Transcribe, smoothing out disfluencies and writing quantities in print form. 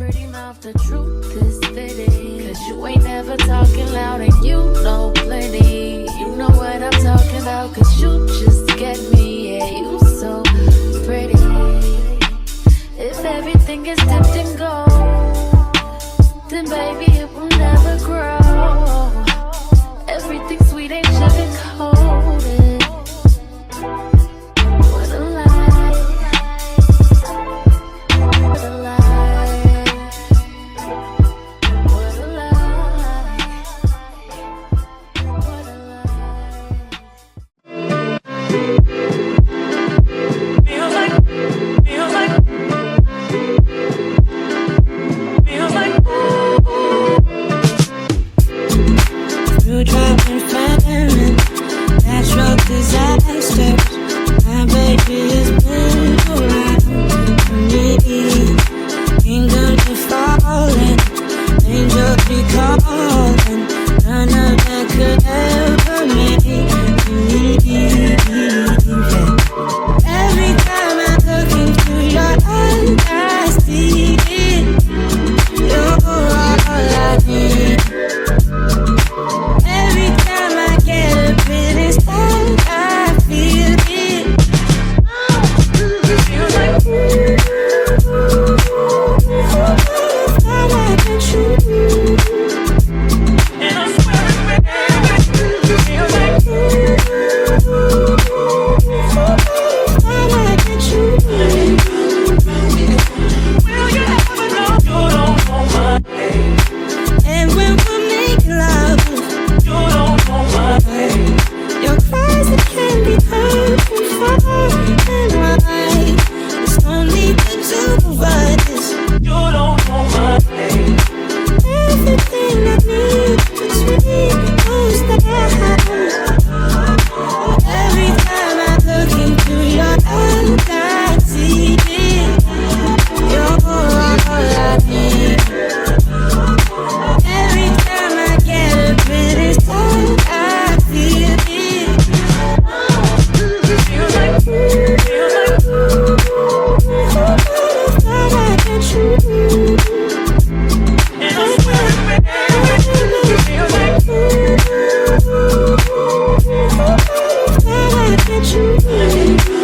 pretty mouth, the truth is fitting. Cause you ain't never talking loud and you know plenty. You know what I'm talking about, cause you just get me. Yeah, you so pretty. If everything is dipped in gold, then baby it will never grow. Everything sweet ain't sugar coated. What a lie. What a lie. What a lie. What a lie. Feels like through driving flaring, natural disasters. My baby is moved around me. Kingdoms are falling, angels be calling. None of that could ever make me. Every time I look into your eyes, I see it. You're all I need. Every time I get a bit inside, I feel it. It feels like I can shoot. And I swear it feels like I can shoot. Will you ever know you don't know my name? And when we're making love, you don't know my name. Your cries that can be heard from far and wide. It's only the two of us. You don't know my name. Everything I need is sweet goes down. Every time I look into your eyes, I see it. You're all I need. Every time I get a bit inside, I feel it. Feels like I can shoot. And I swear it feels like I can shoot.